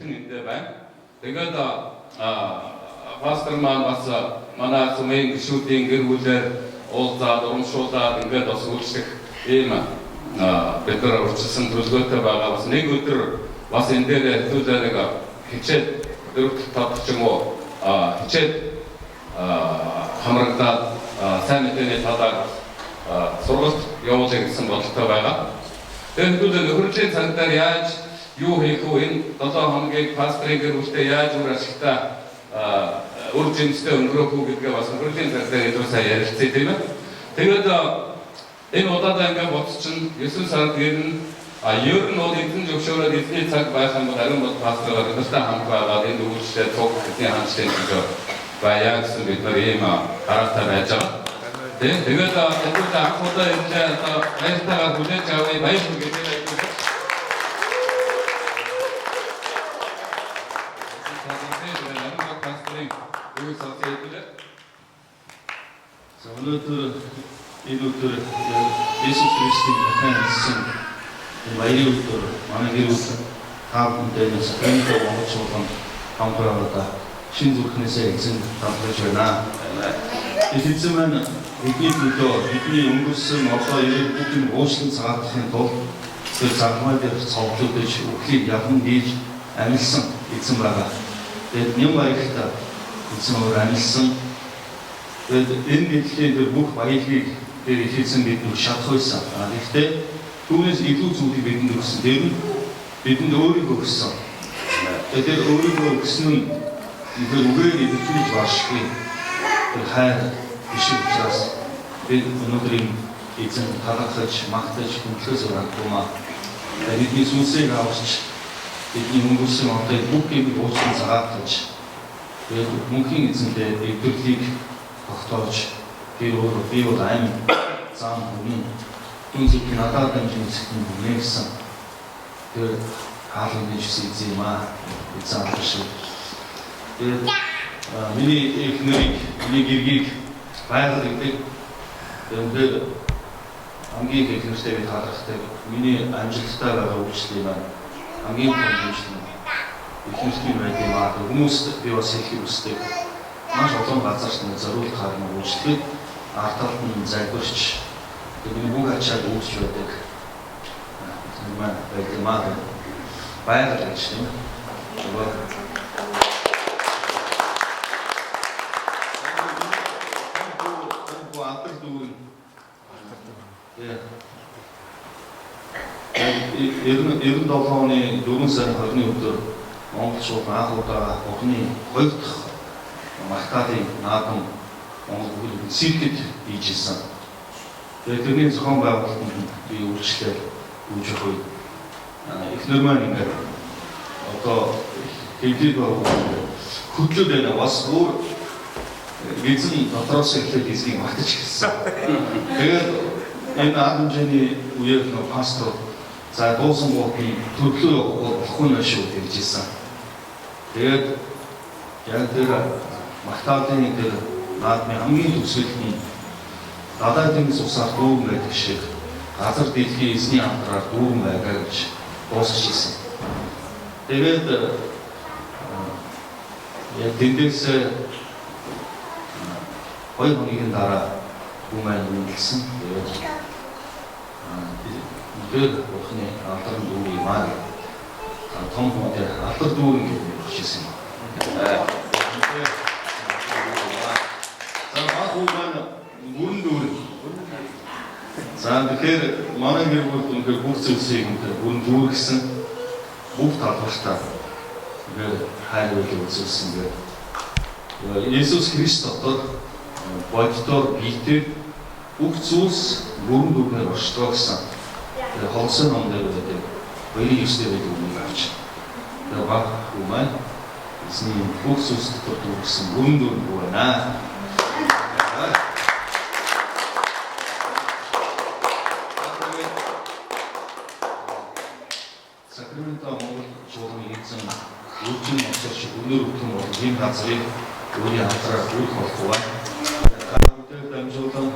бүтэн эндээ байна. Тэгээд пастор маань бас манай сумын гишүүдийн гэр бүлээр уулзаад урамшуулаад ингээд бас үйлчлэх ийм бид нар урьдчилсан төлөвлөгөөтэй байгаа. Бас нэг өдөр бас энэ дээр хэвлээ нэг хичээд 4 5 ч юм уу хичээд хамрагдаад сайн мэдээний талаар сургалт явуулах гэсэн бодолтой байгаа. Тэгээд хэвлээ нөхөрлийн цагдаар яаж юу хийх вэ? Энэ 7 хоногийг пастрын гэр бүлтэй яаж үр ашигтай үр жимстэй өнгөрөөх үү гэдгээ бас нөхөрлийн цагдаар илүү сайн ярилцъя тийм ээ. Тэгээд энэ удаадаа ингээд бодсон 9 сард гэрн ер нь бол эзэн зөвшөөрөөд эзний цаг байх юм бол ариун бол пастраар өдөртөө хамт байгаад энэ үйлчлэлд цуг эзний хаанчлалын төлөө баяа гэсэн бид нар ийм хараатай байж байгаа. Тэгээд энэ анхудаа энэ баяртайгаар хүлээж авъя баяр хүргэе. За өнөөдөр энэ өдөр Есүс Христийн дахин ирсэн баярын өдөр манай гэр бүл та бүхэнд сакраментыг онгоцуулсан хамтраада шин зүрхнээсээ эзэн хамтарч байна. Эзэн маань бидний төлөө бидний өнгөрсөн одоо ирээд бүхэн уучлан цагаатахын тулд тэр загмаа дээр цовдлогдож үхлийг явхан дийж амилсан эзэн байгаа. Тэгээд юм баяртай эзэн өөр амилсан. Энэ дэлхийн дээр бүх баялагийг тэр эзэн бидэнд шатах байсан. Гэхдээ түүнээс илүү зүйлийг бидэнд өгсөн. Тэр нь бидэнд өөрийгөө өгсөн. Тэр өөрийгөө өгсөн нь тэр үгээр илэрхийлж башгүй. Тэр хайр биш учраас бид өнөөдрийн эзэн талархаж, магтаж, хүндлээс урагдмаа. Бидний сүнсийг авч бидний өнгөрсөн одоо бүх юм уучлан цагаатгаж тэгээд мөнхийн эзэндээ эвдэрлийг тогтоож тэр өөрөө би бол аим зам хүн үнэхээр надад дамжуулсан юм гэсэн тэр хаалгын нэгсэн эзэн юм аа эзэн шиг тэгээд миний эхнэрийг миний гэргийг байгаль гэдэг тэгээд хамгийн ихнэртэй би талархдаг миний амжилттай байгаа үйлчлэл маань хамгийн том үйлчлэл ихнэртэй байдаг юм аа хүмүүст би бас их хүсдэг маш олон газарт зориулт харна үйлчлэхэд арталт нь залбирч бидний бүх ачааг үүсч байдаг. Тэр маань байдаг байгаль гэж тийм. Эрдэнэ 97 оны 4 сарын 20-ны өдөр Монголчууд анх удаа Бурхны хоёр дахь Махтадын наадам Монгол сэргэд хийжсэн. Тэгээд тэрний зохион байгуулалтанд би үйлчлэл үүж явах үед эхнэр маань ингээд одоо хэвлэл хөдлөд байна бас өөр эзэн дотроос эхлээд эзнийг магтаж хэлсэн. Тэгээд энэ наадамжны үеэр нөө пастор за дуусан бохны төрлөө болохгүй нь шүү гэж хэлсэн. Тэгээд яг тэр Махтадын тэр наадмын хамгийн төгсгөл нь Гадаад тэнгис усаар дүүрэн байдаг шиг газар дэлхийн эзний хамтраар дүүрэн байгаа гэж дуусгаж хэлсэн. Тэгээд яг тэндээс 2 хоногийн дараа хүмүүс үнэлсэн. Тэгээд Бурхны алдар дүүрэн маань том хөдөө алдар дүүрэн гэж хэлсэн юм. За тэгэхээр манай гэр бүл үнэхээр бүх зүйлсийг үнэхээр дүүргэсэн бүх талбартаа ингээд хайр үзүүлсэн гэдэг. Есүс Христ дотор боддоор биетэй бүх зүйлс бүрэн дүрмээр оршдог гэсэн. Тэгээд холсон ном дээр байдаг. Хоёрын ёстой байдаг юм авч. Тэгээд баг хүмүүс эзний бүх зүйлс дотор дүүргэсэн бүрэн дүрм байна. Сакраментаа Монгол чуулганы эзэн үржин осооч өнөр өгтөн бол ийм газрыг өөрийн хамтраар үүрх болох байна. Харамтай дамжуулан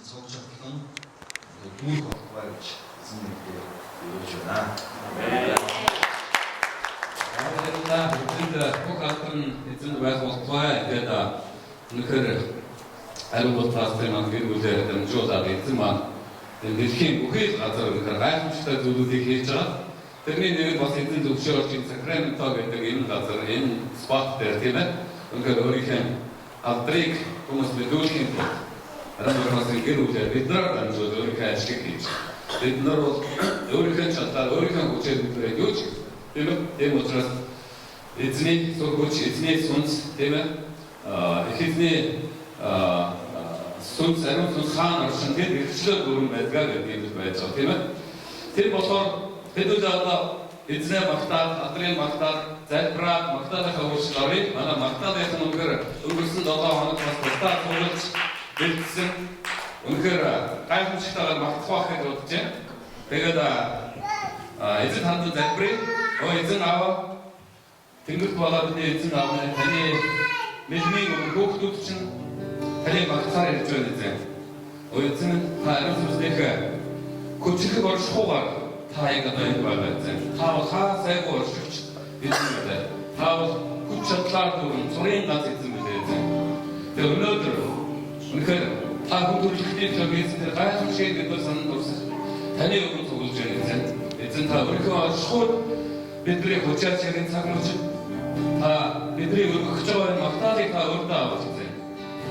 цогцолтон дүүрх болох гэж эзэн 이루어져 байна. Эцэнд бүх албан эзэнд байх болтугай гэдэг үнэхээр ариун болтоостой маань гэр бүлээр дамжуулаад эзэн маань дэлхийн бүхий л газар үнэхээр гайхамшигтай зүйлүүдийг хийж байгаа. Тэрний нэг бас эзэн зөвшөөрч Сакраменто гэдэг энэ газар энэ спот дээр тийм ээ. Үнэхээр өөрийнхөө алдрыг хүмүүс мэдүүлэхийн тулд ариун гэр бүлээр биднээр дамжуулаад өөрийнхөө ажлыг хийж. Бид нар бол өөрийнхөө чадлаар өөрийнхөө хүчээр бүтээх юу ч тийм учраас эзний сургууч, эзний сүнс тийм ээ эзний сүнс ариун сүнс хаан оршин тэр хэрэгчлээ дөрөн байдгаа гэдэг юм байж байгаа тийм ээ. Тэр болохоор хэдүүл одоо эзнээ магтаад, адрын магтаад, залбираад магтаалынхаа үйлчлэлийг манай магтаалын үнээр өнгөрсөн 7 хоног бас тусдаа туулж бэлдсэн. Үнэхээр гайхамшигтайгаар магтах байх гэж бодож байна. Тэгээд эзэн ханд залбирая. Эзэн аваа тэнгэрт болоод бидний эзэн аавны таны мэдмийн хүүхдүүд чинь таны магтахаар ирж байна эзэн. Эзэн та ариун сүнсних хүчрэх оршихуугаар та яг одоо энэ байгаа эзэн. Та бол хайгуу оршигч эзэн байлаа. Та бол хүч чадлаар дүүрэн цорын ганц эзэн байлаа эзэн. Тэгээд өнөөдөр үнэхээр та хүмүүстийн төлөвлөсөн гайхамшиг гэдгээр санал төрсөн. Таны өмнө тоглож байна эзэн. Эзэн та өөрийнхөө оршихуйд бидний хүчээр чирэн цаг мөч та бидний өргөх байгаа магтаалыг та өөртөө авах эзэн.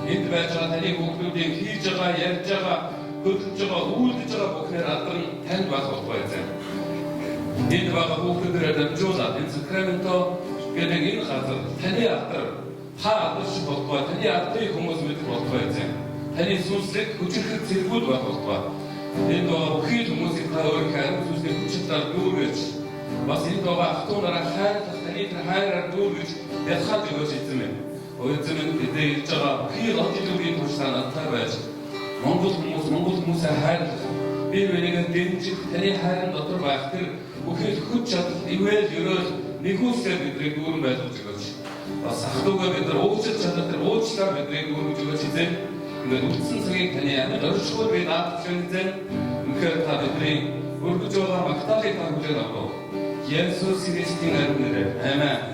Энд байж байгаа таны хүмүүсийн хийж байгаа, ярьж байгаа, хөдөлж байгаа, үйлдэж байгаа бүхнээр алдан танд байх болтугай эзэн. Энд байгаа хүмүүсээр дамжуулаад энэ Сакраменто гэдэг энэ газар таны алдар та алдарч болтугай, таны алдрыг хүмүүс мэдэх болтугай эзэн. Таны сүнслэг хүчрэх зэргүүд байх болтугай. Энд байгаа бүхий хүмүүсийг та өөрийнхөө ариун сүнсний хүчээр дүүргэж бас энэ байгаа ахтуу нараа хайрлах таны тэр хайраар дүүргэж ялхаад өгөөч эзэн минь. Эзэн минь бидний хийж байгаа бүхий логикийн туршаа надтай байж Монгол хүмүүсээ хайрлах бие биенээ дэмжих таны хайрын дотор байх тэр бүхий хүч чадал ивэл ерөөл нэгүсээр бидний дүүрэн байлгаж өгөөч. Бас ахтуугаа бид нар уучлах чадал тэр уучлаар бидний дүүргэж өгөөч эзэн. Ингээд үндсэн цагийг таны амьд оршихуйд би наадах эзэн. Үнэхээр та бидний өргөж байгаа магтаалыг та хүлээн авах. Есүс Христийн нэрээр. Амен.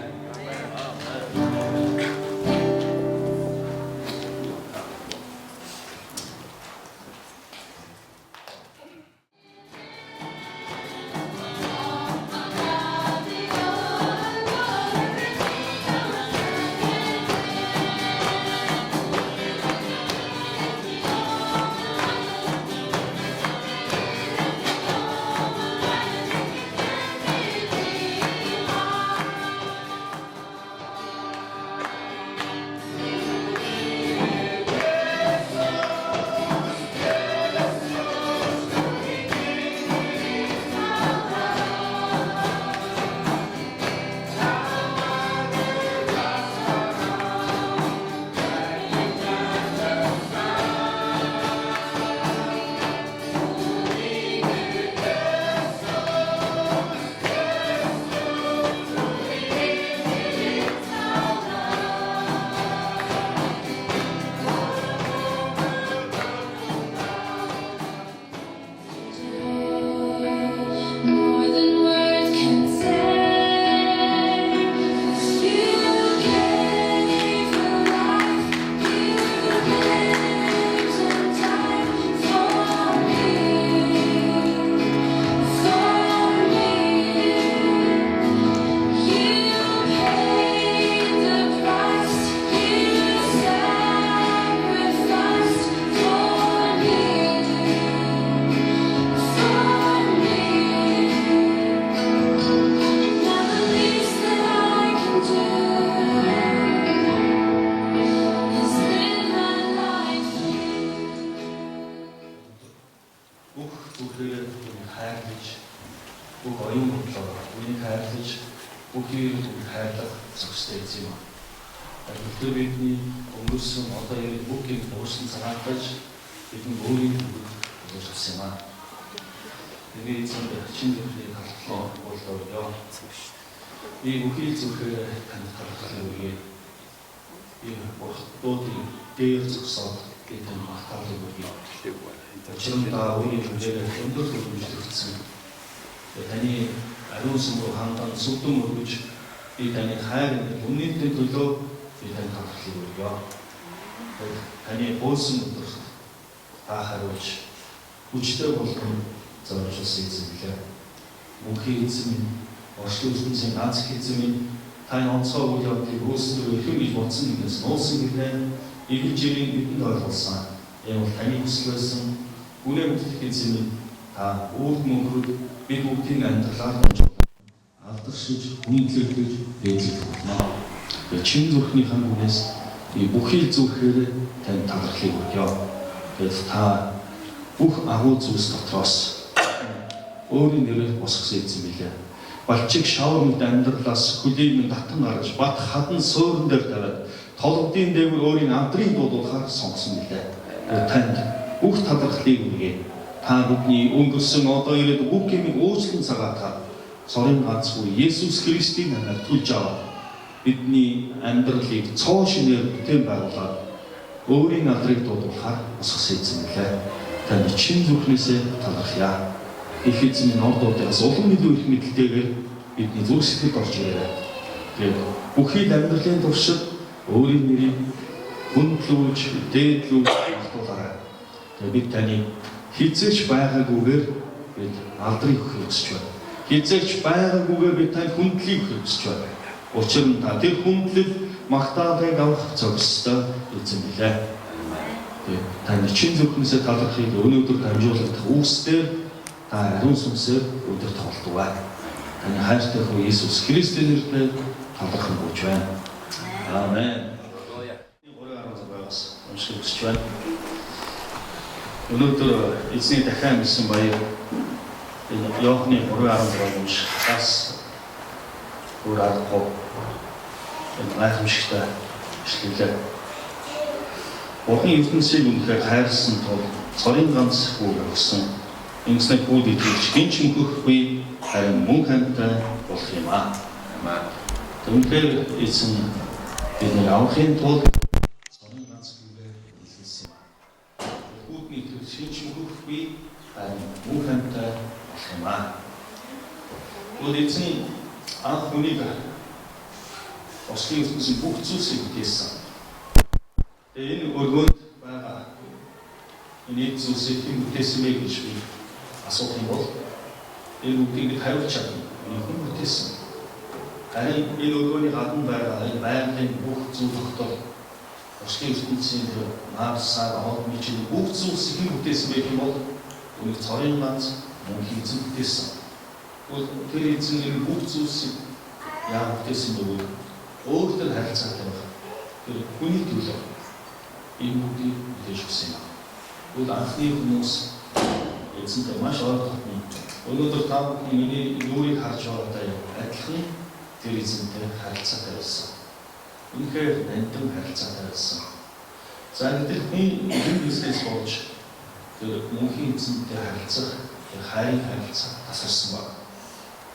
Гэхдээ бидний өнгөрсөн одоо яг бүгдийг дууссан цагаатаж бидний өөрийн төлөв болсон юм аа. Тэгээд эцэг чиний хаалтлаа болоо. Би бүхий зүрхээр танд талархах үе. Би бурхтуудын дээр зогсоод гэдэг махтаалыг үе. Учир нь та өөрийн хэмжээгээр өндөр төлөвлөсөн. таны ариун сүм рүү хандан сүгдэн өргөж би таны хайр үнэнтэй төлөө би тань талархлыг өргөё. Таны буусан өдөр та хариулж хүчтэй болгон зориулсан эзэмлээ. Мөнхийн эзэн минь, орчлон ертөнцийн нааз эзэн минь, таны онцгой үйл явдлыг өөрсдөө ихэн гэж бодсон нэгээс нуусан гинэ эвэн жирийн бидэнд ойлгуулсан. Энэ бол таны хүсэл байсан. Үнэ бүтээх эзэн минь, та үрд мөнхөд бид бүгдийн амьдралаар алдаршиж, хүндлэгдэж, дээдлэх болно. Чин зүрхнийхээ үнээс би бүхий зүрхээр танд талархлыг өргөё. Тэгэд та бүх агуу зүйлс дотроос өөрийн нэрээр босгосон эзэн билээ. Балчиг шавар мэт амьдралаас хүлээг минь татан гаргаж, бат хадан суурин дээр тавиад, толгодын дээгүүр өөрийн амдрын дуудуулахаар сонгосон билээ. Танд бүх талархлыг өргөе. Та бидний өнгөрсөн одоо ирээд бүх юмыг уучлан цагаатаад, цорын ганцгүй Есүс Христийн нэрээр түлж аваад, бидний амьдралыг цоо шинээр бүтээн байгуулад, өөрийн амдрыг дуудуулахаар босгосон эзэн билээ. Танд чин зүрхнээсээ талархъя. Их эзэн ордуудаас улам илүү их мэдэлтэйгээр бидний зүрх сэтгэлд орж ирээрэй. Тэгээд бүхий амьдралын туршид өөрийн нэрийг хүндлүүлж, дээдлүүлж багтуулаарай. Тэгээд бид таны хизээч байгаагүйгээр бид алдрыг өгөхийг хүсэж байна. Хизээч байгаагүйгээр бид танд хүндлийг өгөхийг хүсэж байна. Учир нь та тэр хүндлэл магтаалыг авах зохистой эзэн билээ. Тэгээд таны чин зүрхнээсээ талархыг өнөөдөр дамжуулах үүсдээр та ариун сүнсээр өдөр тоглодог бай. Таны хайртай хүү Есүс Христийн нэрээр талархан гуйж байна. Аамен. Уншиж өгч байна. Өнөөдөр эзний дахин амьсан баяр энэ Иохны 3:16 уншихаас өөр аргагүй энэ гайхамшигтай ишлэлээ. Бурхан ертөнцийг үнэхээр хайрлсан тул цорын ганц хүүг өгсөн. Ингэснээр хүүд итгэж гинч мөхөхгүй харин мөн хантай болох юм аа. Түүнхээр эзэн бидний аврахын тулд цорын ганц хүүгээ илгээсэн юм аа. Хүүдний итгэж гинч мөхөхгүй харин мөн хантай болох юм аа. Тэгвэл эзэн анх хүнийг ослын ертөнцийн бүх зүйлсийг бүтээсэн. Энэ өргөнд байгаа энэ зүйлсийг хэн бүтээсэн бэ гэж би асуух юм бол энэ үгийг хариулж чадна. Энэ хүн бүтээсэн. Харин энэ өргөний гадна байгаа энэ байгалийн бүх зүйл тогтол ослын ертөнцийн наавсаар одны чинь бүх зүйлсийг хэн бүтээсэн бэ гэх юм бол үүнийг цорын ганц мөнхийн эзэн бүтээсэн. Тэр эзэн энэ бүх зүйлсийг яагаад бүтээсэн бэ вэ? Өөртөө харилцаатай байна. Тэр хүний төлөө энэ бүхнийг бүтээж өгсөн юм. Тэгвэл анхны хүмүүс эзэнтэй маш ойлгохтой. Өнөөдөр та бүхэн миний нүрийг харж байгаатай адилхан тэр эзэнтэй харилцаатай байсан. Үнэхээр нандин харилцаатай байсан. За гэтэл хүн энэ зүйлээс болж тэр мөнхийн эзэнтэй харилцах, тэр хайрын харилцаа тасарсан баг.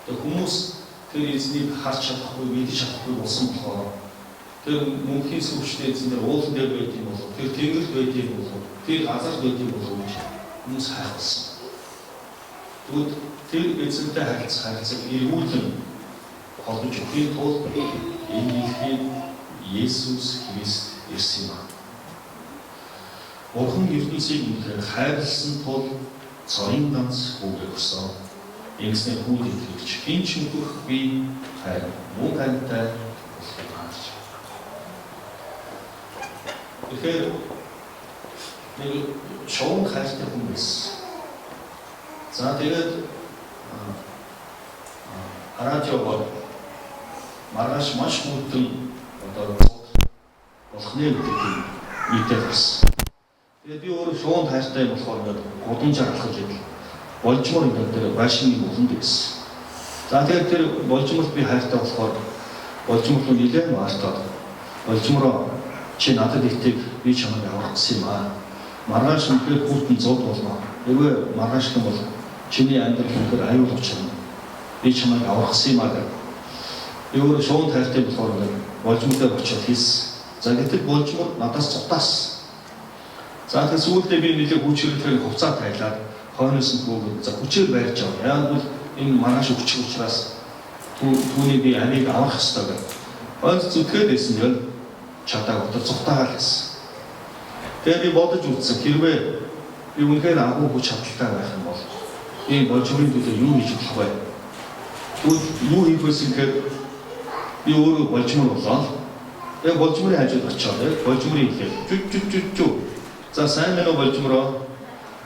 Тэр хүмүүс тэр эзнийг харж чадахгүй, мэдэж чадахгүй болсон болохоор тэр мөнхийн сүвчтэй эзэн дээр уулан дээр байт юм болов, тэр тэнгэрт байт юм болов, тэр газар байт юм болов гэж хүмүүс хайхсан. Тэгвэл тэр эзэнтэй харилцааг эргүүлэн холбож өгөхийн тулд энэ илхийг Есүс Христ ирсэн юм. Бурхан ертөнцийг үнэхээр хайрлсан тул цорын ганц хүүгээ өгсөн. Ингэснээр хүүд итгэж гинч мөхөхгүй хайр мөн хантай болох юм аа. Тэгэхээр нэг шоун хайртай хүн байсан. За тэгээд радиогоор маргааш маш хүйтэн одоо болохны гэдэг мэдээ гарсан. Тэгээд би өөрөө шоунд хайртай болохоор гудамж аргалж идэл болжмор энэ дээр байшингийн уланд байсан. За тэгээд тэр болжморт би хайртай болохоор болжмор руу нэлээд маартаад болжмороо чи надад ихтэй би чамайг авах гэсэн юм аа. Маргааш үнэхээр хүүтэн зод болно. Эвгүй маргааш юм бол чиний амьдрал үнэхээр аюул учрна. Би чамайг авах гэсэн юм аа гэх. Би өөрөө шоунд хайртай болохоор болжмортой очиод хийсэн. За гэтэл болжмор надаас цутаас. За тэгээд сүүлдээ би нэлээд хүчрэлээр хувцас тайлаад хойноос нь хүүг за хүчээр байрч аваа. Яг бол энэ маргааш өгчих учраас түүний би амийг авах ёстой гэж онц зүтгээд байсан юм чадаа өдөр цухтаагаал гэсэн. Тэгээ би бодож үзсэн хэрвээ би үнэхээр агуу хүч чадaltaй байх юм бол энэ болжмын төлөө юу хийж болох вэ? Юу хийх вэ гэхээр би өөрөө болжмор болоо. Тэгээ болжморын хажууд очиод болжморын хэлээ. Жү. За сайн мэнэ болжмороо.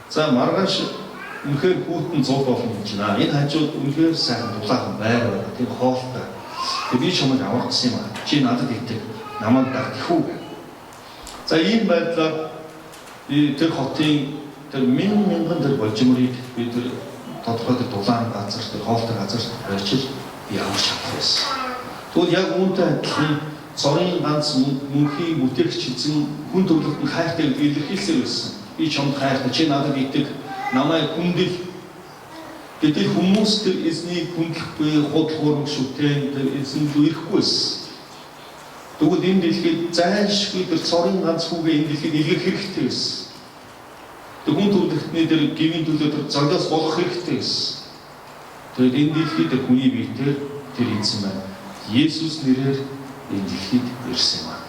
За маргааш үнэхээр хүүтэн 100 болно гэж байна. Энэ хажууд үнэхээр сайн дулаахан байр. Тэр хоолтой. Тэгээ би чамайг авах гэсэн юм аа. Чи надад итэг. Намайг дагтах уу? За ийм байдлаар тэр хотын тэр мянган тэр болжморыг би тэр тодорхой тэр дулаан газар тэр хоолтой газар барьж би авах чадах байсан. Тэгвэл яг үүнтэй адилхан цорын ганц мөнхийн бүтээгч эзэн хүн төрлөخت нь хайртай илэрхийлсээр байсан. Би чамд хайртай, чи надад итэг, намайг хүндэл. Гэтэл хүмүүс тэр эзнийг хүндэхгүй, худал хуурмаг шүтэн тэр эзэн рүү ирэхгүй байсан. Тэгвэл энэ дэлхийд зайлшгүй тэр цорын ганц хүүгээ энэ дэлхийд илгэх хэрэгтэй байсан. Тэр хүн төрлөختний тэр гмийн төлөө тэр золиос болох хэрэгтэй байсан. Тэгээд энэ дэлхийд тэр хүний биетээр тэр эзэн байна. Есүс нэрээр энэ дэлхийд ирсэн юм аа.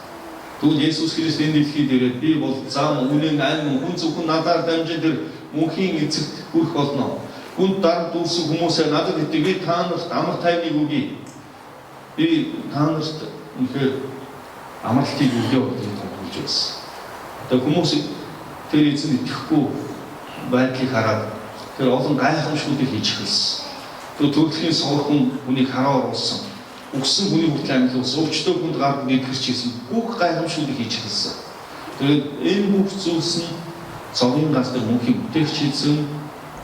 Тэгвэл Есүс Христ энэ дэлхийд ирээд би бол зам үнэн айн хүн зөвхөн надаар дамжин тэр мөнхийн эцэгт хүрэх болно. Хүн дард дүүрсэн хүмүүсээ надад итэг би та нарт амар тайвныг өгье. Би та нарт үнэхээр амралтыг өгье гэж хэлж байсан. Тэгээ хүмүүс тэр эзэнд итгэхгүй байдлыг хараад тэр олон гайхамшгуудыг хийж эхэлсэн. Тэр төрөлхийн соорхон хүнийг хараа оруулсан. Үгсэн хүний хүртэл амьдлуулсан. Өвчтөе хүнд гард нэгэрч хийсэн. Бүх гайхамшгуудыг хийж эхэлсэн. Тэгээд энэ бүх зүйлс нь цогын ганц тэр мөнхийн бүтээгч эзэн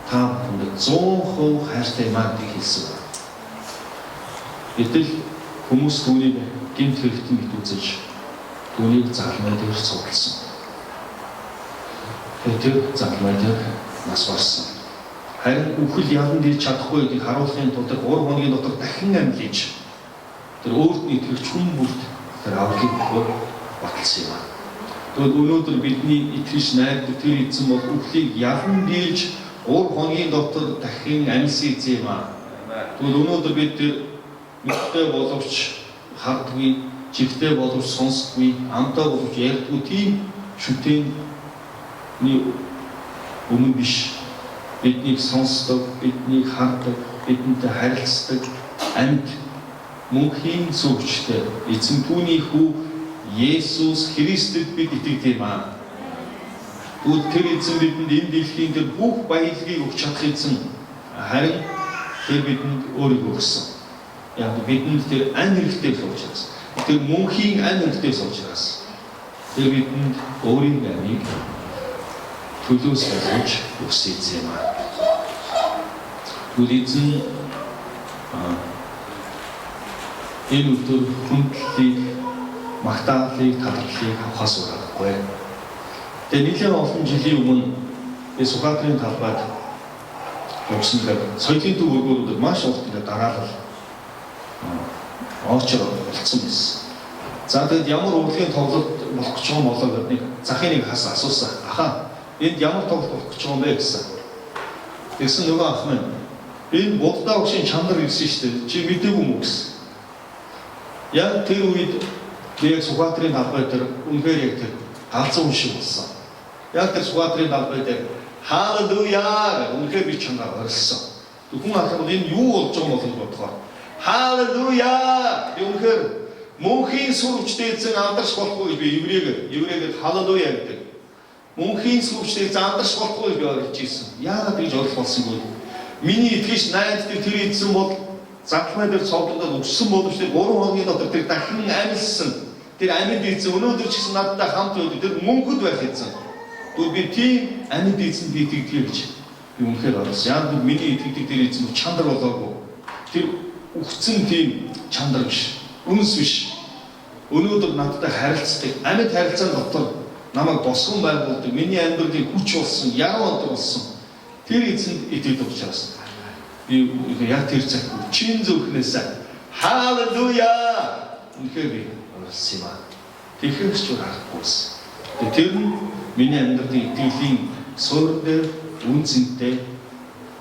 та бүхэнд 100% хайртай юм аа гэж хэлсэн. Гэтэл хүмүүс түүнийг гэмт хэрэгтэн гэж үзэж түүнийг загламай дээр цугласан. Тэр загламай дээр нас барсан. Харин үхэл ядан дийж чадахгүй гэдгийг харуулахын тулд 3 хоногийн дотор дахин амьлж тэр өөрт нь итгэвч хүн бүрт тэр авралыг өгөх баталсан юм аа. Тэгвэл өнөөдөр бидний итгэж найддаг тэр эзэн бол үхлийг ядан дийж 3 хоногийн дотор дахин амьсан эзэн юм аа. Тэгвэл өнөөдөр бид тэр мэдтэй боловч хардгүй, живтэй боловч сонсдгүй, амтай боловч ярьдгүй тийм шүтээний өмнө биш. Биднийг сонсдог, биднийг хардаг, бидэнтэй харилцдаг амьд мөнхийн сүгчтэй эзэн түүний хүү Есүс Христэд бид итгэдэг юм аа. Тэгвэл тэр эзэн бидэнд энэ дэлхийн тэр бүх баялагийг өгч чадах эзэн. Харин тэр бидэнд өөрийгөө өгсөн. Яг бидэнд тэр ань хэрэгтэй учраас, тэр мөнхийн ань хэрэгтэй учраас тэр бидэнд өөрийн амийг төлөөс болгож өгсөн юм аа. Тэгвэл эзэн энэ өдөр хүндлэлийг, магтаалыг, талархлыг авахаас ураггүй. Тэгээ нэлээд олон жилийн өмнө Сүхбаатарын талбайд явсан гэдэг соёлын төв өргөөрөд маш урт дараалал очроо болцсон байсан. За тэгэд ямар урлагийн тоглолт болох гэж байгаа болоо гэдэг нэг захын нэг хас асуусан. Ахаа энд ямар тоглолт болох гэж байгаа юм бэ гэсэн. Тэгсэн нөгөө ах минь энэ буддаа өгшин чанар ирсэн шүү дээ. Чи мэдээгүй юм уу гэсэн. Яг тэр үед яг Сүхбаатарын талбай дээр үнэхээр яг тэр галзуу шиг болсон. Яг тэр Сүхбаатарын талбай дээр халелуя үнэхээр би чанар орилсон. Хүн алхам энэ юу болж байгаа юм бол бодохоор халелуя үнэхээр мөнхийн сүрвчтэй эзэн алдарш болохгүй гэж би еврейгээр халелуя гэдэг. Мөнхийн сүрвчтэй эзэн алдарш болохгүй гэж би ойлгож ирсэн. Яагаад гэж ойлгох болсонгүй. Миний итгэж найддаг тэр эзэн бол загламай дээр цовдлоод өссөн боловч тэр 3 хоногийн дотор тэр дахин амьлсан. Тэр амьд эзэн өнөөдөр ч гэсэн надтай хамт байдаг. Тэр мөнхөд байх эзэн. Тэгвэл би тийм амьд эзэнд итгэдэг гэж би үнэхээр ойлгосон. Яг л миний итгэдэг тэр эзэн чанар болоогүй. Тэр үхсэн тийм чанар биш. Үнс биш. Өнөөдөр надтай харилцдаг. Амьд харилцаан дотор намайг босгон байгуулдаг. Миний амьдралыг хүч болсон, яруу онтор болсон. Тэр эзэнд итгэдэг учраас би яг тэр цаг чин зүрхнээс халелуя үнэхээр би орсон юм аа. Тэгэхээс ч харахгүйсэн. Тэр нь миний амьдралын итгэлийн суурь дээр үнцэнтэй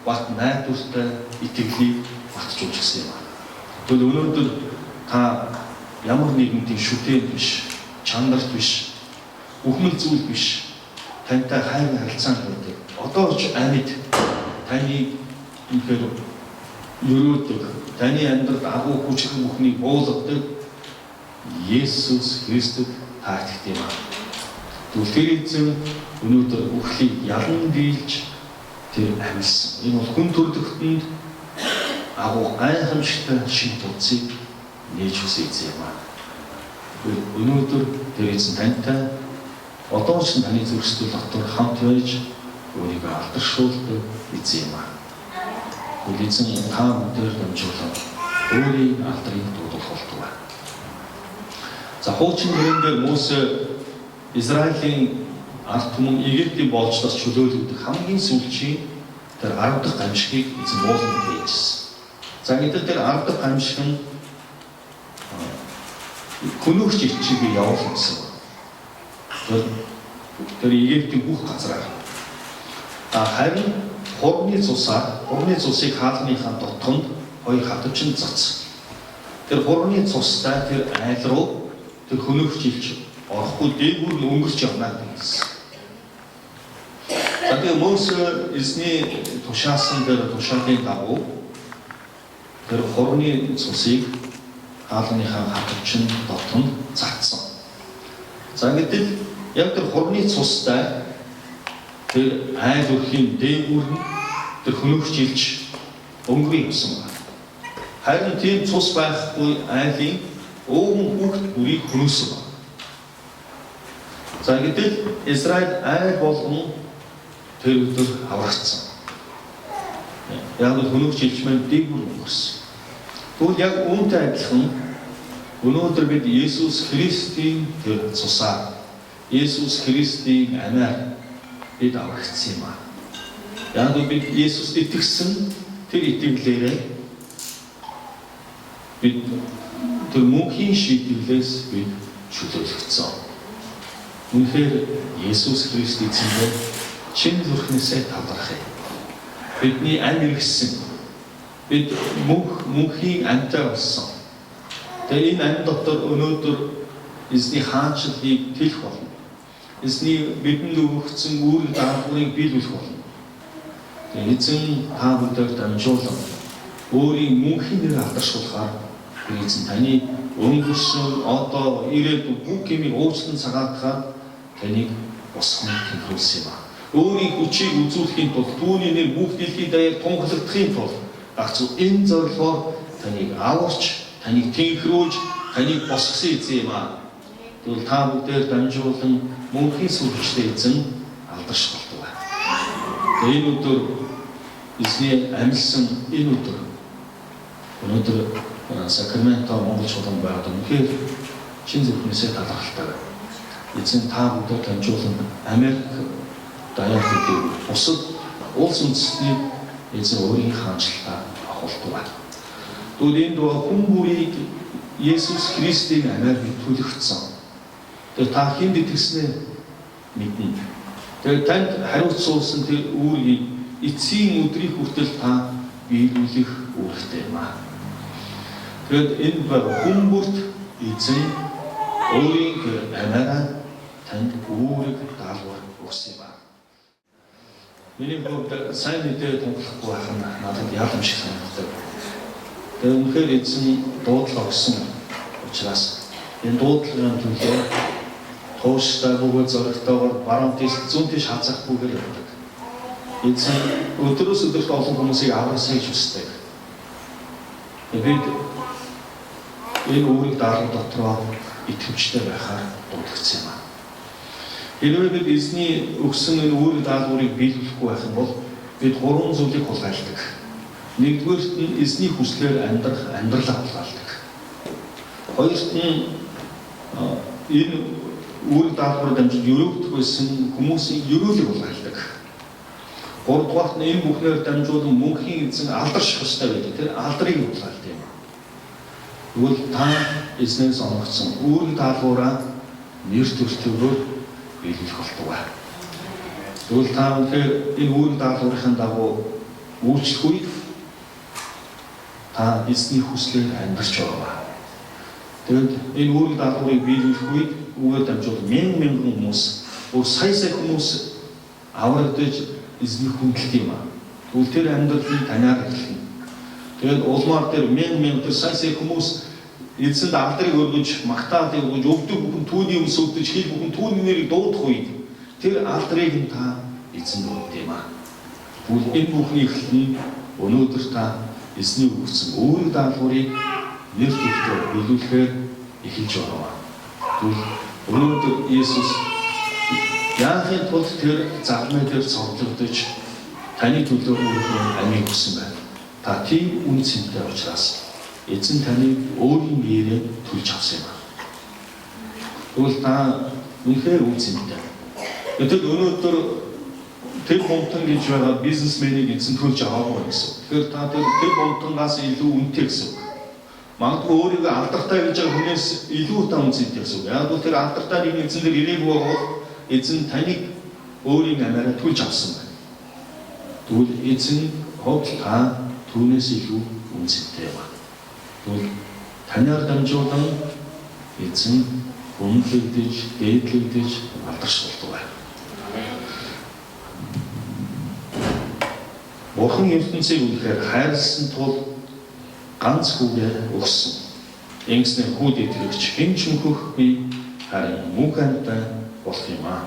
бат найдвартай итгэлийг батжуулж гисэн юм. Тэгвэл өнөөдөр та ямар нэгэн шүтэн биш, чанарт биш, үхмэл зүйл биш, тантай хайр харилцаанд байдаг. Одоо ч амьд таны үнээр өрөөдөг, таны амьдралд агуу хүч бүхнийг буулгадаг Есүс Христэд та итгэх юм. Тэгвэл тэр эзэн өнөөдөр үхлийг ялан дийлж тэр амьсан. Энэ бол хүн төрлөختөнд агуу гайхамшигтай шин тулцыг нээж хүсэж юм. Өнөөдөр тэр эзэн тантай одоо ч таны зүрхсдэл дотор хамт байж өөрийгөө алдаршуулдаг эзэн юм. Эзэн та бүдээр дамжуулан өөрийн алдрыг дуудах болтугай. За хуучин нэрээр Мосе Израилийн ард түмэн Египтийн болжлоос чөлөөлөгдөх хамгийн сүүлчийн тэр 10 дахь гамшигыг эзэн Мосед хийжсэн. За гэтэл тэр 10 дахь гамшиг нь хөнөөгч ичгийг явуулсан. Тэр Египтийн бүх газраар. Харин хурны цусыг хаалганыхаа дотгонд хоёр хатвчин цац. Тэр хурны цустай тэр айл руу тэр хөнөөгч илж орохгүй дээгүүр нь өнгөрч явна гэсэн. За тэгээ Мосе эзний тушаасан тэр тушаалын дагуу тэр хурны цусыг хаалганыхаа хатвчин дотгонд цацсан. За гэтэл яг тэр хурны цустай тэр айл өрхийн дээгүүр нь тэр хөнөөгч илж өнгөрий явсан байна. Харин тийм цус байхгүй айлын өвгөн хүүхд бүрийг хөнөөсөн байна. За гэтэл Израиль айл болгон тэр өдөр аврагдсан. Яг л хөнөөгч илжмээр дээгүүр өнгөрсөн. Тэгвэл яг үүнтэй адилхан өнөөдөр бид Есүс Христийн тэр цусаар Есүс Христийн амиар бид аврагдсан юм аа. Яг л бид Есүст итгэсэн тэр итгэлээрээ бид тэр мөнхийн шийдвэрлээс бид чөлөөлөгдсөн. Үнэхээр Есүс Христ эзэмдээ чин зүрхнээсээ талархъя. Бидний амь иргсэн. Бид мөнхийн амьтаа болсон. Тэгээ энэ амь дотор өнөөдөр эзний хаанчлалыг тэлэх болно. Эзний бидэнд өгөгдсөн үүрэг даатгалыг биелүүлэх болно. Тэгээ эзэн та бүдээр дамжуулан өөрийн мөнхийн нэрээр алдаршуулахаар эзэн таны өнгөрсөн одоо ирээдүйн бүх юмыг уучлан цагаатахаар таныг босгон тэнхрүүлсэн юм аа. Өөрийн хүчийг үзүүлэхийн тулд түүний нэр бүх дэлхийд даяар тунхаглагдахын тулд гагцуу энэ зорилгоор таныг аварч, таныг тэнхрүүлж, таныг босгосон эзэн юм аа. Тэгвэл та бүдээр дамжуулан мөнхийн сүлжтэй эзэн алдарш болтугай. Тэгээ энэ өдөр эзний амьсан энэ өнөөдөр Сакраменто Монгол чуулганд байгаад үнэхээр чин зүрхнээсээ талархалтай. Эзэн та бүдээр дамжуулан Америк даяархад бусад улс үндэстнийг эзэн өөрийн хаанчлалтаар авахултугай. Тэгвэл энэ хүн бүрийг Есүс Христийн амиар төлөгдсөн. Тэгээ та хэн итгэснээ мэднэ. Тэгээ танд хариуцсан тэр үүргийг эцсийн өдрийн хүртэл та биелүүлэх үүрэгтэй юм аа. Тэгэд энэ хүн бүрт эзэн өөрийн амиараа танд үүрэг даалгавар өгсөн юм аа. Миний хувьд сайн мэдээ тунхлахгүй байх нь надад яламшиг санагдав. Тэгээ үнэхээр эзэн дуудлага өгсөн учраас энэ дуудлагын төлөө тууштай бөгөөд зоригтойгоор баруун тийш зүүн тийш хазаахгүйгээр явдаг. Эзэн өдрөөс өдөрт олон хүмүүсийг аврасыг хүсдэг. Бид энэ үүрэг даалгавар дотроо итгэвчтэй байхаар дуудагдсан юм аа. Хэрвээ бид эзний өгсөн энэ үүрэг даалгаврыг биелүүлэхгүй байх юм бол бид гурван зүйлийг хулгайлдаг. Нэгдүгээрт нь эзний хүслээр амьдрах амьдралаа хулгайлдаг. Хоёрт нь энэ үүрэг даалгавраар дамжиж өрөөгдөх байсан хүмүүсийн өрөөлийг хулгайлдаг. Гуравдугаарт нь энэ бүхнээр дамжуулан мөнхийн эзэн алдарших ёстой байдаг. Тэр алдрыг хулгайлдаг юм. Тэгвэл та эзнээс онгоцсон үүрэг даалгавраа нэр төртөгөөр биелүүлэх болтугай. Тэгвэл та үнэхээр энэ үүрэг даалгаврын дагуу үйлчлэх үед та эзний хүслээр амьдарч байгаа. Тэгэд энэ үүрэг даалгаврыг биелүүлэх үед үүгээр дамжуулан мянган хүмүүс, сая хүмүүс аврагдаж эзний хүндлэлт юм аа. Тэгвэл тэр амьдралыг таниар эхлэх. Тэгээд улмаар дээр мянган тэр сая хүмүүс эзэнд алдрыг өргөж, магтаалыг өргөж, өвдөг бүхэн түүний өмнө сүгдэж, хил бүхэн түүний нэрийг дуудах үед тэр алдрыг нь та эзэнд өгдөг юм аа. Тэгвэл энэ бүхний эхлэл нь өнөөдөр та эзний өгсөн өөрийн даалгаврыг нэр дэвтэр биелүүлэхээр эхэлж байгаа. Тэгвэл өнөөдөр Иесус яахын тулд тэр загмай дээр цовдлогдож таны төлөө өөрийнхөө амийг өгсөн байна. Та тийм үн цэнтэй учраас эзэн таныг өөрийн биеэрээ төлж авсан юм. Тэгвэл та үнэхээр үн цэнтэй. Гэтэл өнөөдөр тэр бомтон гэж байгаа бизнесменийг эзэн төлж аваагүй гэсэн. Тэгэхээр та тэр бомтонгаас илүү үнэтэй гэсэн. Магадгүй өөрийгөө алдартай гэж байгаа хүнээс илүү та үнэтэй гэсэн. Яг бол тэр алдартай нэг эзэн дээр ирээгүй бол эзэн таныг өөрийн амаараа төлж авсан байна. Тэгвэл эзэн ховд та түүнээс илүү үнэтэй байна. Тэгвэл танаар дамжуулан эзэн хүндлэгдэж, дээдлэгдэж алдаршуулдаг байна. Бурхан ертөнцийг үнэхээр хайрлсан тул ганц хүүгээ өгсөн. Ингэснээр хүүд итгэгч хэн ч мөхөх би харин мөнхөнтэй болох юм аа.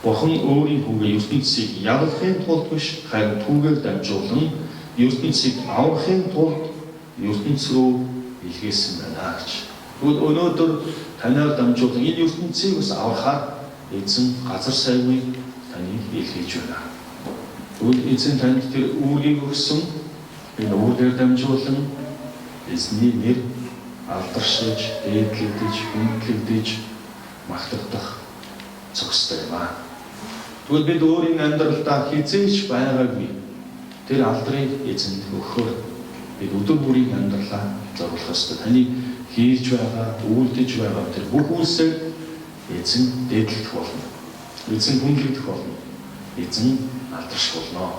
Бурхан өөрийн хүүгээ ертөнцийг ялахын тулд биш, харин түүгээр дамжуулан ертөнцийг аврахын тулд ертөнц рүү илгээсэн байна гэж. Тэгвэл өнөөдөр танаар дамжуулан энэ ертөнцийг бас аврахаар эзэн газар сайвыг таныг илгээж байна. Тэгвэл эзэн танд тэр үүргийг өгсөн, энэ үүргээр дамжуулан эзний нэр алдаршиж, дээдлэгдэж, хүндлэгдэж магтагдах цогцтой юм аа. Тэгвэл бид өөрийн амьдралдаа хизээч байгаагүй тэр алдрыг эзэнд өгөхөөр бид өдөр бүрийн амьдралаа зориулах ёстой. Таны хийж байгаа, үйлдэж байгаа тэр бүх үйлсээр эзэн дээдлэгдэх болно. Эзэн хүндлэгдэх болно. Эзэн алдарших болно.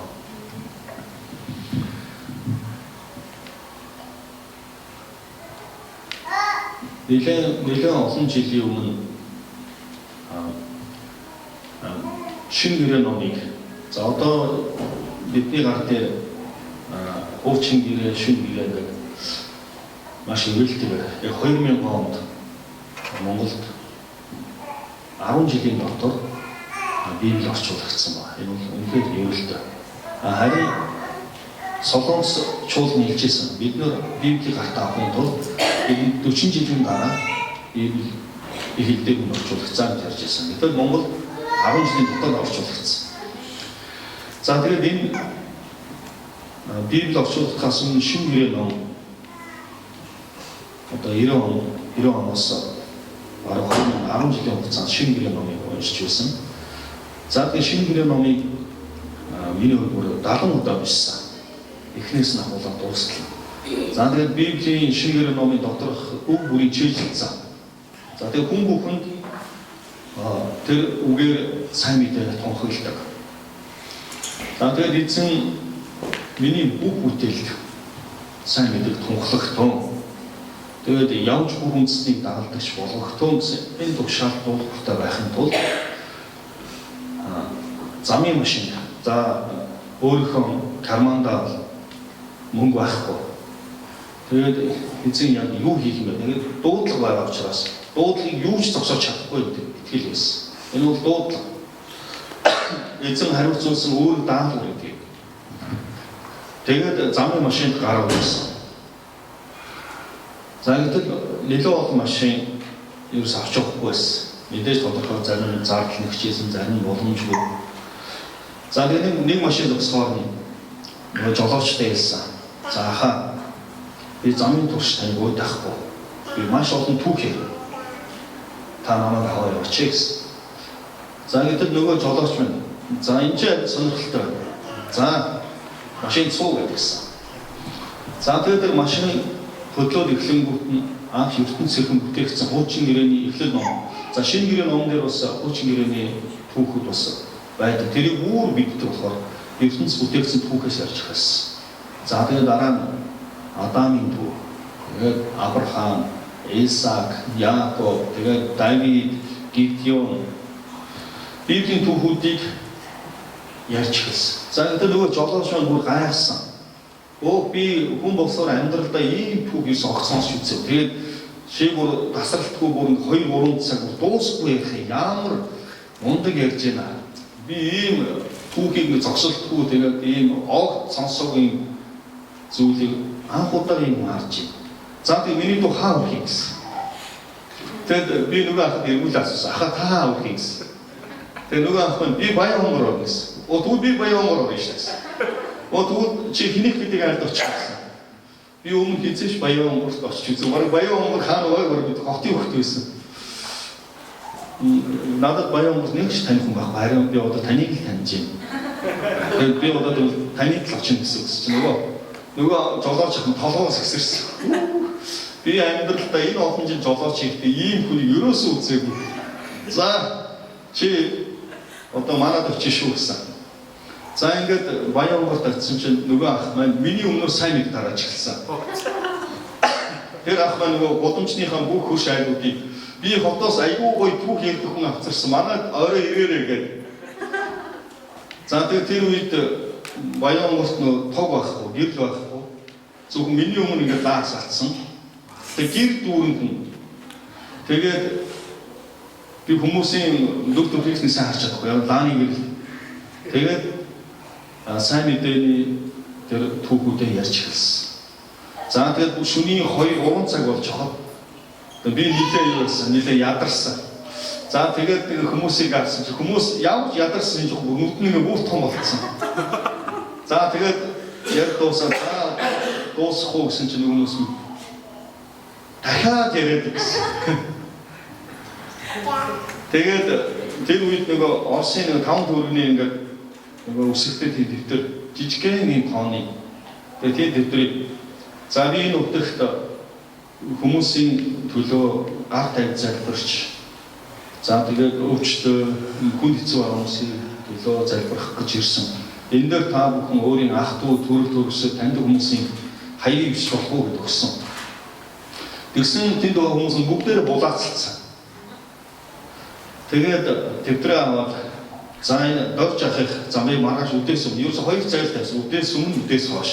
Нэлээд олон жилийн өмнө шинэ гэрээ номыг за одоо бидний гар дээр хуучин гэрээ, шинэ гэрээ гэдэг маш өвөлтэй байна. Яг 2000 онд Монголд 10 жилийн дотор Библи орчуулагдсан байна. Энэ бол үнэхээр өвөлтэй. Харин Солонгос чуулган хэлжсэн бид нэр Библийг гартаа авахын тулд 40 жилийн дараа Библи эхлэлээр нь орчуулагдсан гэж ярьжсэн. Гэтэл Монгол 10 жилийн дотор орчуулагдсан. За тэгээд энэ Библи орчуулгахаас өмнө шинэ гэрээ ном одоо 90 оноос баруун 10 жилийн хугацаанд шинэ гэрээ номыг уншиж байсан. За тэгээд шинэ гэрээ номыг миний өөрөөр 70 удаа уншсан. Эхнээс нь ахуулаад дуусгав. За тэгээд Библийн шинэ гэрээ номын доторх үг бүрийн чиглэлцээ. За тэгээд хүн бүхэнд тэр үгээр сайн мэдээ тунхагладаг. За тэгээд эзэн миний бүх бүтээлд сайн мэдээ тунхаглагтун. Тэгээд явж бүх үндэснийг дагалдагч болгохтун энэ тушаал дуулахтай байхын тулд замын машин за өөрийнхөө кармандаа мөнгө байхгүй. Тэгээд эзэн яг юу хийх юм бэ? Тэгээд дуудлага байгаа учраас дуудлагыг юу ч зогсоож чадахгүй гэдэг итгэл байсан. Энэ бол дуудлага. Эзэн хариуцуулсан өөр даалгавар гэдэг. Тэгээд замын машинд гараад байсан. За гэтэл нэлээд олон машин ерөөс авч явахгүй байсан. Мэдээж тодорхой зарим зардал нэгчээсэн, зарим боломжгүй. За тэгээд нэг машин зогсохоор нөгөө жолоочтой хэлсэн. За хаа би замын турш тань уудахгүй. Би маш олон түүх хийв. Та намайг аваа явууч гэсэн. За гэтэл нөгөө жолооч минь за энэ ч сонирхолтой байна. За машин цуу гэдгсэн. За тэгээд машины хөдлөөд эхлэнгүүт нь анх ертөнц сэрхэн бүтээгдсэн хуучин гэрээний эхлэл ном. За шинэ гэрээ номон дээр бас хуучин гэрээний түүхүүд бас байдаг. Тэрийг бүр биддэг болохоор ертөнц бүтээгдсэн түүхээс ярьж эхэлсэн. За тэгээд дараа нь Адамын түүх, тэгээд Авраам, Исаак, Яаков, тэгээд Давид, Гидеон Библийн түүхүүдийг ярьж эхэлсэн. За тэгээд нөгөө жолооч маань бүр гайхсан. Би хүн болсоор амьдралдаа ийм түүхийг сонсч үзсэн. Тэгээд чи бүр тасралтгүй бүр 2-3 цаг дуусахгүй ярих ямар мундаг ярьж байна. Би ийм түүхийг зогсолтгүй тэгээд ийм огт сонсоогүй зүйлийг анх удаа юм харж байна. За тэгээд миний дуу хаа өгөх юм гэсэн. Тэгээд би нөгөө ахад иргүүл асуусан. Ахаа та өгөх юм гэсэн. Тэгээд нөгөө ах нь би баян хонгороо гэсэн. Тэгвэл би баян хонгороо гэж хэлсэн. Тэгвэл чи хэнийг гэдэг айлд очихсан. Би өмнө хизээш баян хонгорт очиж үзсэн. Бараг баян хонгор хаана байгаа бид хотын хөлт байсан. Надад баян хонгор нэг ч таних хүн байхгүй. Харин би одоо таныг л таньж байна. Тэгээд би одоо таныг л очих гэсэн үг чинь нөгөө жолооч ах нь толгоос гисэрсэн. Би амьдралдаа энэ олон жил жолооч хийхдээ ийм хүнийг ерөөсөө үзээгүй. За чи одоо манад очиж шүү гэсэн. За ингээд баян хонгорт очсон чинь нөгөө ах маань миний өмнөөс сайн нэг дарааж эхэлсэн. Тэр ах маань нөгөө гудамжныхаа бүх хөрш айлуудыг би хотоос айгүй гоё түүх ярьдаг хүн авчирсан. Манайд орой ирээрээ гэдэг. За тэр үед баян хонгорт нөгөө тог байхгүй, гэрэл байхгүй. Зөвхөн миний өмнө ингээд даас атсан. Тэг гэр дүүрэнд нь. Тэгээд би хүмүүсийн нүд төрхийг сайн харж чадахгүй. Лааны гэрэл. Тэгээд сайн мэдээний тэр түүхүүдээ ярьж эхэлсэн. За тэгээд шөнийн 2-3 цаг болж хаад би нилээ ядарсан. За тэгээд хүмүүсийг гарсан. Хүмүүс явж ядарсан жоо нүдний бүр том болцсон. За тэгээд яг дуусаад дуусахгүй гэсэн чинь хүмүүс нь дахиад яриад гэсэн. Тэгээд тэр үед нөгөө Оросын нөгөө 5 төгрөгийн ингээд нөгөө үсэгтэй дэвтэр жижигхэн юм тооны. Тэгээд дэвтрийг за би энэ өдөрт хүмүүсийн төлөө гар тавьж залбирч за тэгээд өвчтөө хүн хэцүү хүмүүсийн төлөө залбирах гэж ирсэн. Энэ дээр та бүхэн өөрийн ах дүү төрөв төрөсөд таньдаг хүмүүсийн хаягыг биш болох уу гэж өгсөн. Тэгсэн тэнд байгаа хүмүүс нь бүгдээрээ булаацалцсан. Тэгээд дэвтрээ аваад за энэ дорж ахих замыг маргааш үдээс өмнө ерөөсө 2 цагт тавьсан. Үдээс өмнө үдээс хойш.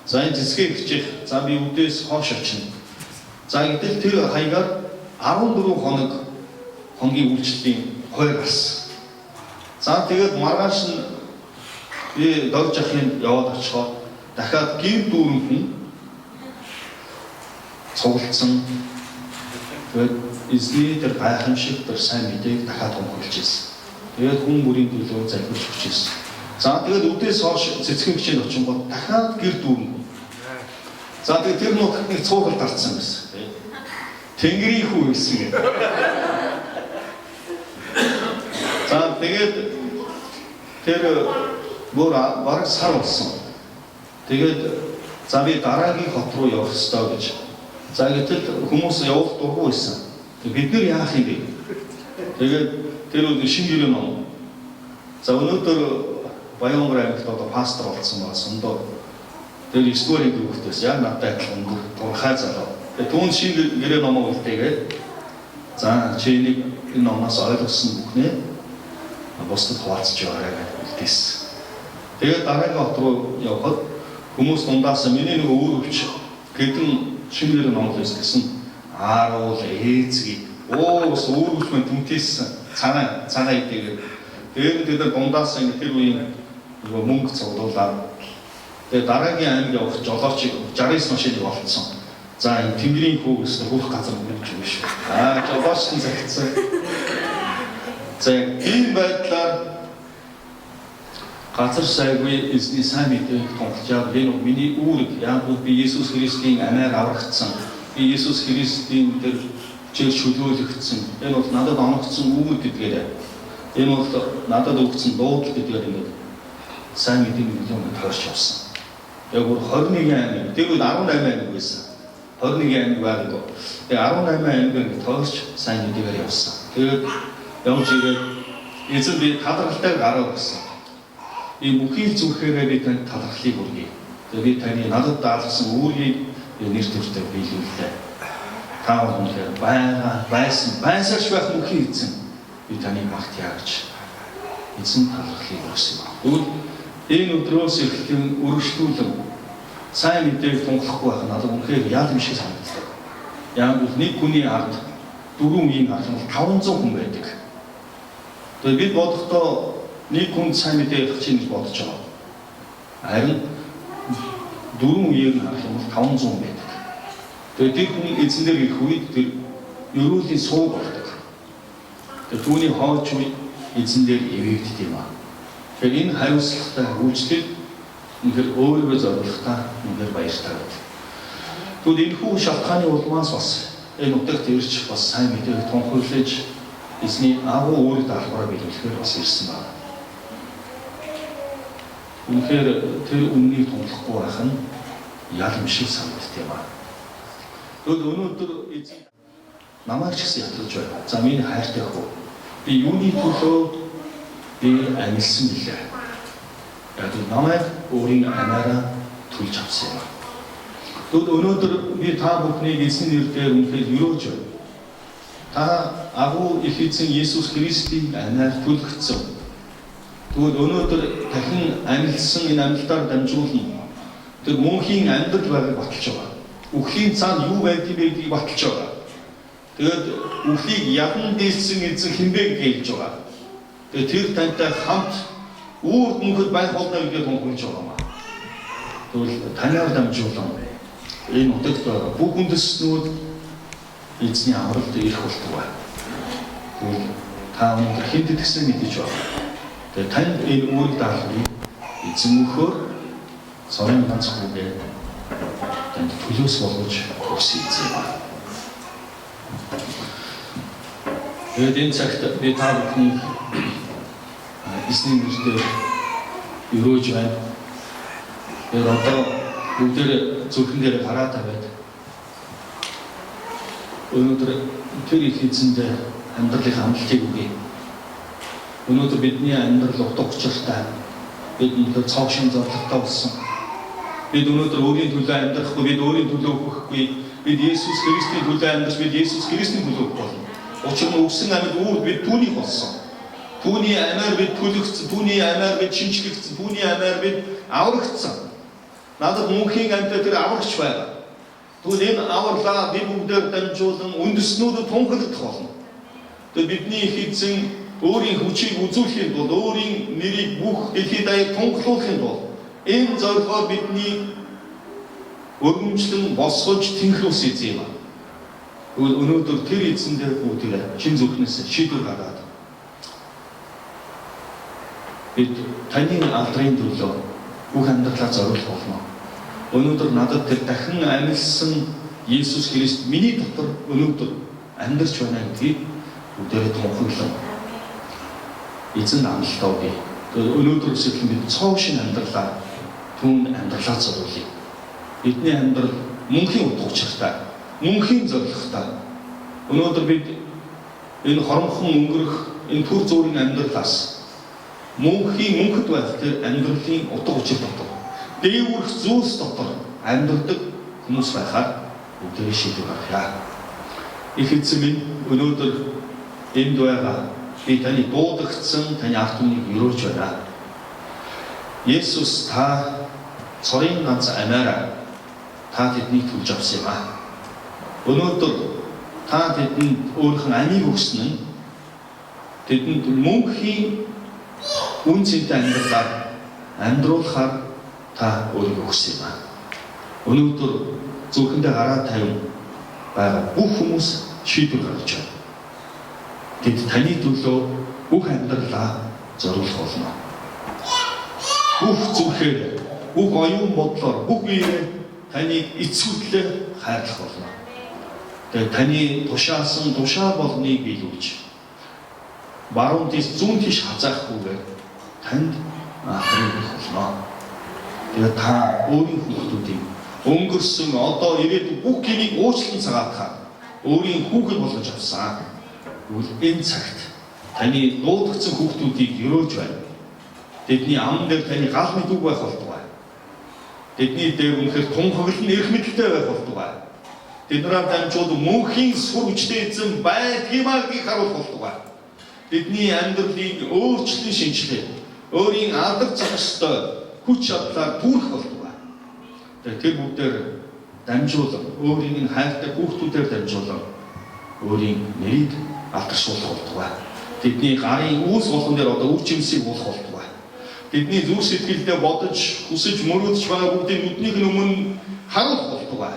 За энэ зэсгээ хичээх за би үдээс хойш очино. За гэтэл тэр хаягаар 14 хоногийн үйлчлэлийн хойр гарсан. За тэгээд маргааш нь би дорж ахын яваад очиход дахиад гэр дүүрэн хүн цуглдсан. Тэгээд эзний тэр гайхамшиг тэр сайн мэдээг дахиад томхолж ирсэн. Тэгээд хүн бүрийн төлөө залбирч өгч ирсэн. За тэгээд үдээс хойш цэцгэн хичээнд очингод дахиад гэр дүүрэн. За тэгээд тэр нутагт нэг цуглал гарцсан байсан. Тэнгэрийн хүү гэсэн юм. За тэгээд тэр бүр бараг сар болсон. Тэгээд за би дараагийн хот руу явах ёстой гэж. За гэтэл хүмүүс явах дургүй байсан. Бид нэр яах юм бэ? Тэгээд тэр шинэ гэрээ ном. За өнөөдөр Баянгор аймагт одоо пастор болсон ба сондоо. Тэр историйн гүртээс яг надтай адилхан турхай залуу. Тэгээд түүн шинэ гэрээ номоо үлдээгээд за чи энэ номоос ойлгосон бүхнээ бусдад хуваалцж байгаарай гэж хэлсэн. Тэгээд дараагийн хот руу явхад хүмүүс дундаас миний нэг өөр өвч гэдэн шинэ гэрээ номоо хэлсэн. Ааруул ээзгийг өөр өвч мэн түнтэйсэн цагаа идэгээд тэгээд дундаас ингэ тэр үеийн мөнгө цуглуулаад тэгээд дараагийн аймаг явах жолооч 69 машиныг олцсон. За энэ Тэнгэрийн хүү гэсэн хөрх газар мөнгө юм шүү. Жолоочны загцсан. За энэ байдлаар газар сайгүй эзний сайн мэдээг тунхлаж энэ миний үүрэг яг би Есүс Христийн амиар аврагдсан. Би Есүс Христийн тэр чиг шүлөөлөгдсөн. Энэ бол надад оногдсон үүрэг гэдгээр. Энэ бол надад өгсөн дуудлага гэдгээр ингээд сайн мэдээний юм таарч явсан. Яг бүр 21 аймаг, тэр үед 18 аймаг байсан. 21 аймаг байгаагүй. Тэгээ 18 аймаг таарч сайн мэдээгээр явсан. Тэгээд явж ирээд эзэн би талархалтай гараа өгсөн. 이 мөнхийн зүрхээрээ би танд талархлыг хүргэе. Тэгээд би таны надад даалгасан үүргийг нэр төртөөр биелүүллээ. Та өнөөдөр байсаарч байх мөнхийн эзэн би таныг магтъя гэж эзэн талархлыг өгсөн байна. Тэгвэл энэ өдрөөс эхлэн үргэлжлүүлэн сайн мэдээг тунхлахгүй байх нь надад үнэхээр ял юм шиг санагддаг. Яг л нэг хүний ард 4 үеийн алхам 500 хүн байдаг. Тэгээд бид бодохдоо нэг хүн сайн мэдээ ярих чинь гэж бодож байгаа. Харин 4 үеийн алхам 500 хүн байдаг. Тэгээд тэр хүн эзэнээр ирэх үед тэр ерөөлийн суу болдог. Тэгээд түүний хооч үе эзэнээр эвэгддэг юм аа. Тэгэхээр энэ хариуцлагатай үйлчлэл үнэхээр өөрийгөө зориулахтаа үнэхээр баяртай байдаг. Тэгвэл энэ хүн шалтгааны улмаас бас энэ утгад ирж бас сайн мэдээг тунхаглаж эзний агуу өөрийн даалгавраа биелүүлэхээр бас ирсэн байна. Үнэхээр тэр үннийг тунхлахгүй байх нь ял юм шиг санагддаг юм аа. Тэгвэл өнөөдөр эзэн намайг ч гэсэн ятгах байна. За миний хайртай хөө. Би юуны төлөө би амьдсан билээ. Яг намайг өөрийн амаараа түлж авсан юм. Тэгвэл өнөөдөр би та бүхнийг эзний нэрээр үнэхээр өрөөж байна. Та агуу их эзэн Есүс Христийн амаар түлхэгдсэн. Тэгвэл өнөөдөр дахин амьдсан энэ амьдлаар дамжуулан тэр мөнхийн амьдрал байгааг баталж байгаа. Үхлийн цаана юу байдгийг гэдгийг баталж байгаа. Тэгээд үхлийг ядан дийлсэн эзэн хинбэ гэж хэлж байгаа. Тэгээд тэр тантай хамт үрд мөнхөд байх болно гэдгийг тунхаглаж байгаа юм аа. Тэгвэл танаар дамжуулан энэ утгад байгаа бүх үндэстнүүд эзний амралд ирэх болтугай байна. Тэгвэл та өнөөдөр хэд гэсэн мэдэж байна. Тэгээд танд энэ үүрэг даалгаврыг эзэн өгөхөөр цорын ганц хүүгээ танд төлөөс болгож өгсөн эзэн байна. Тэгээд энэ цагт би та бүхнийг эзний нэрээр өрөөж байна. Тэгээд одоо бүгдээр зүрхэн дээр гараад тавиад өнөөдөр тэр их эзэндээ амьдралын амлалтыг өгье. Өнөөдөр бидний амьдрал утга учиртай. Бид өнөөдөр цог шин зорилготой болсон. Бид өнөөдөр өөрийн төлөө амьдрахгүй, бид өөрийн төлөө өгөхгүй. Бид Есүс Христийн төлөө амьдарч, бид Есүс Христийн төлөө өгөх болно. Учир нь өгсөн амьд үүрэг бид түүнийг болсон. Түүний амаар бид төлөгдсөн, түүний амаар бид шинжлэгдсэн, түүний амаар бид аврагдсан. Надад мөнхийн амьтад тэр аврагч байгаа. Тэгвэл энэ авралаа бид бүгдээр дамжуулан үндэснүүдэд тунхаглах болно. Тэгээд бидний их эзэн өөрийн хүчийг үзүүлэхийн тулд, өөрийн нэрийг бүх дэлхийд даяар тунхаглуулахын тулд энэ зорилгоор бидний өргөмжлөн босгож тэнхлүүлсэн эзэн юм. Тэгвэл өнөөдөр тэр эзэндээ бүгдээ шин зүрхнээс шийдвэр гаргаад бид таны алдрын төлөө бүх амьдралаа зориулах болно. Өнөөдөр надад тэр дахин амьдсан Есүс Христ миний дотор өнөөдөр амьдарч байна гэдгийг бүгдээрээ тунхаглан эзэн амлалтаа өгье. Өнөөдрөөс эхлэн бид цоо шин амьдралаа түүнд амьдралаа зориулъя. Бидний амьдрал мөнхийн утга учиртай, мөнхийн зорилготой. Өнөөдөр бид энэ хоромхон өнгөрөх энэ төр зүрийн амьдралаас мөнхөд байх тэр амьдралын утга учир дотор дээгүүрх зүйлс дотор амьдардаг хүмүүс байхаар бүгдээ шийдвэр гаргая. Их эзэн минь өнөөдөр энд байгаа би таны дуудагдсан таны ард түмнийг өрөөж байна. Есүс та цорын ганц амаараа та тэднийг төлж авсан юм аа. Өнөөдөр та тэдэнд өөрийнх нь амийг өгсөн нь тэдэнд мөнхийн үн цэнтэй амьдралаар амьдруулахаар та өөрийгөө өгсөн юм аа. Өнөөдөр зүрхэндээ гараад тавин байгаа бүх хүмүүс шийдвэр гаргаж байна. Тэд таны төлөө бүх амьдралаа зориулах болно. Бүх зүрхээр, бүх оюун бодлоор, бүх үеэр таныг эцгүүтлээ хайрлах болно. Тэгээд таны тушаасан тушаа болгоныг биелүүлж баруун тийш зүүн тийш хазаахгүйгээр танд ахрыг өгөх болно. Тэгээд та өөрийн хүүхдүүдийг өнгөрсөн одоо ирээдүйн бүх гмийг уучлан цагаатахаар өөрийн хүүхэд болгож авсан. Энэ цагт таны дуудагдсан хүүхдүүдийг өрөөж байна. Тэдний ам дээр таны гал мэдүүг байх болтугай. Тэдний дээр үнэхээр тун хоглон эрх мэдэлтэй байх болтугай. Тэднээр дамжуулан мөнхийн сүр хүчтэй эзэн байдгиймаа гэдгийг харуулах болтугай. Бидний амьдралыг өөрчлөн шинжилээ. Өөрийн алдар цагстай хүч чадлаар түүрэх болтугай. Тэр бүгдээр дамжуулан өөрийн хайртай хүүхдүүдээр дамжуулан өөрийн нэрийг алдаршуулах болтугай. Тэдний гарын үүс болгон дээр одоо үр жимсийг болох болтугай. Тэдний зүрх сэтгэлдээ бодож, хүсэж, мөрөөдж байгаа бүгдийг нүднийх нь өмнө харуулах болтугай.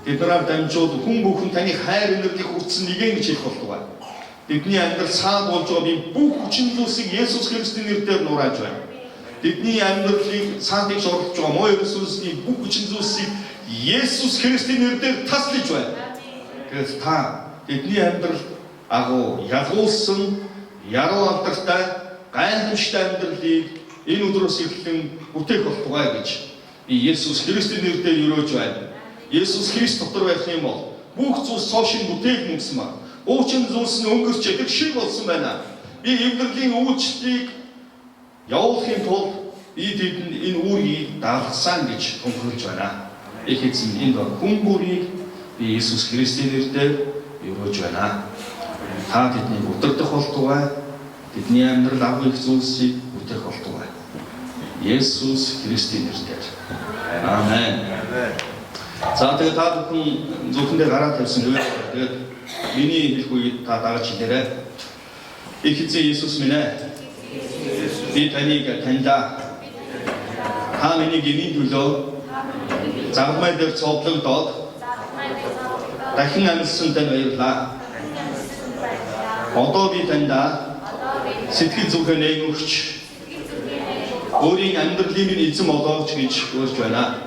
Тэднээр дамжуулан хүн бүхэн таны хайр энергийг хүртсэн нэгэн гэж хэлэх болтугай. Тэдний амьдрал саад болж байгаа би бүх хүчин зүйлсийг Есүс Христийн нэрээр нурааж байна. Тэдний амьдралыг саадыг шорлож байгаа муу Есүсийн бүх хүчин зүйлсийг Есүс Христийн нэрээр таслаж байна. Тэгээс та тэдний амьдрал агуу ягуулсан, яруу алдартай, гайхамшигтай амьдралыг энэ өдрөөс эхлэн бүтээх болтугай гэж би Есүс Христийн нэрээр өрөөж байна. Есүс Христ дотор байх юм бол бүх зүйлс цоошин бүтээх мөнгсөн ба уучин зүйлс нь өнгөрч идэх шиг болсон байна. Би эвдэрлийн үйлчлэлийг явуулахын тулд би тэдэнд энэ үүргийг даалгасан гэж тунхаглаж байна. Их эзэн энэ хүн бүрийг би Есүс Христийн нэрээр өрөөж байна. Та тэднийг удирдах болтугай, тэдний амьдрал агуу их зүйлсийг бүтээх болтугай. Есүс Христийн нэрээр. Амен. За тэгээд та бүхэн зөвхөндөө гараа тавьсан гэвэл тэгээд миний хэлэх үед та дагаж хэлээрэй. Их эзэн Есүс минь ээ. Би таныг таньда. Та миний гинийн төлөө загмай дээр цовдлогдоод дахин амьдсан тань баярлаа. Одоо би таньда сэтгэл зүрхээ нээгүүрч өөрийн амьдралын минь эзэн болооч гэж өрж байна.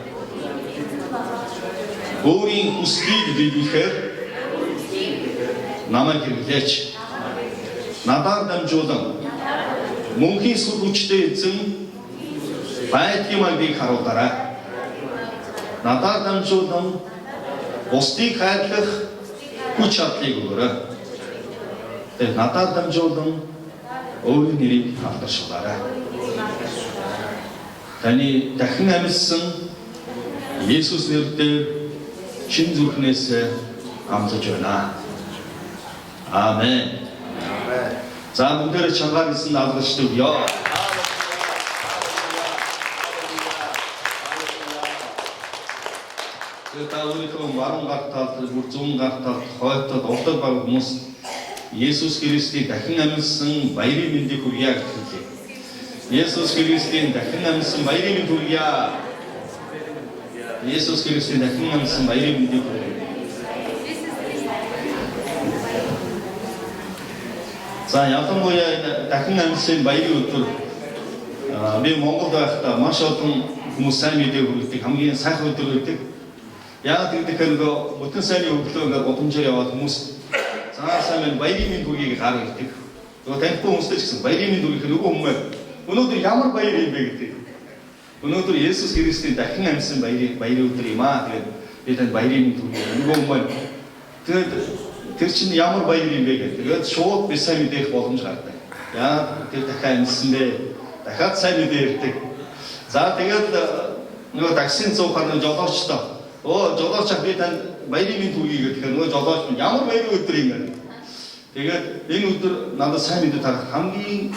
Өөрийн хүслийг биелэхээр намайг хэрэглээч. Надаар дамжуулан мөнхийн сүр хүчтэй эзэн байдгиймаа би харуулаарай. Надаар дамжуулан бусдыг хайрлах хүч чадлыг өгөөрэй. Тэгээд надаар дамжуулан өөрийн нэрийг алдаршуулаарай. Таны дахин амьдсан Есүс нэрээр чин зүрхнээс амлаж байна. Амен. За бүгдээ чангаар гэсэн даалгавч өгье. Та өөрийнхөө баруун гар талд, бүр зүүн гар талд, хойлтод, урдад баг хүмүүс Есүс Христийг дахин амьдсан баярын мэндийг хүргье гэж хэлээ. Есүс Христийн дахин амьдсан баярын мэнд хүргье. Есүс Христийн дахин амьдсан баярын мэндийг хүргье. За ялангуяа энэ дахин амьдсан баярын өдөр би Монголд байхдаа маш олон хүмүүс сайн мэдээ хүргэдэг, хамгийн сайхан өдөр гэдэг. Яг тэгэхээр бүтэн сайнны өглөө ингээд гудамжаар яваад хүмүүс цаа сайн баярын мэнд хүргэе гаргадаг. Тэгээ таньхгүй хүмүүстэй ч гэсэн баярын мэнд хүргэх нөгөө хүмүүс өнөөдөр ямар баяр юм бэ гэдэг. Өнөөдөр Есүс Христийн дахин амьдсан баярын өдөр юм аа. Тэгээд би танд баярын мэнд хүргэе. Нөгөө хүмүүс тэгээд тэр чинь ямар баяр юм бэ гэдэг. Тэгээд шууд би сайн мэдэх боломж гардаг. Яа тэр дахин амьдсан бэ? Дахиад сайн мэдээ ирдэг. За тэгээд нөгөө таксийн цуухаар жолоочтой жолооч би танд баярын мэнд хүргэе гэхээр нөгөө жолооч минь ямар баярын өдөр юм бэ? Тэгээд энэ өдөр надад сайн мэдээ тарах хамгийн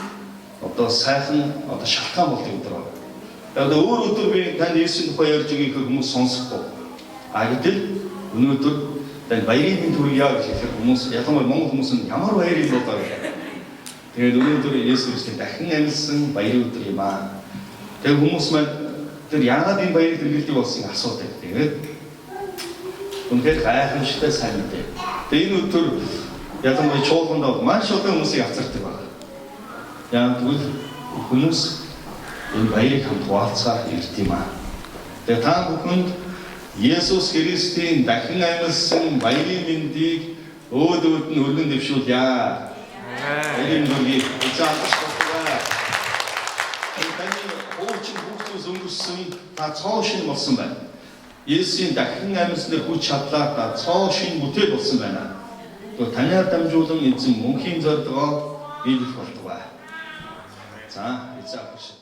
одоо сайхан одоо шалтгаан болдог өдөр байна. Тэгээд өөр өдөр би танд Есүсийн тухай ярьж өгье гэхээр хүмүүс сонсохгүй. Гэтэл өнөөдөр танд баярын мэнд хүргэе гэж хэлэхээр хүмүүс ялангуяа монгол хүмүүс нь ямар баяр юм болоо гэх. Тэгээд өнөөдөр Есүс Христийн дахин амьдсан баярын өдөр юм аа. Тэгээд хүмүүс маань тэр яагаад энэ баярыг хэрэглэдэг болсон асуудаг. Тэгээд үнэхээр гайхамшигтай сайн мэдээ. Тэгээд энэ өдөр ялангуяа чуулганд маш олон хүмүүсийг авцардаг байна. Яг тэгвэл хүмүүс энэ баярыг хамт хуваалцахаар ирд юм аа. Тэгээд та бүхэнд Есүс Христийн дахин амьдсан баярын мэндийг өөд нь өргөн дэвшүүлье. Баярын мэндийг эзэн алдаршуулъя. Таны уучин бүгдээс өнгөрсөн та цоо шин болсон байна. Есүсийн дахин амьдсан хүч чадлаар та цоо шин бүтээл болсон байна. Тэгээд танаар дамжуулан эзэн мөнхийн зорилгоо биелүүлэх болтугай. За эзэн алдаршуулъя.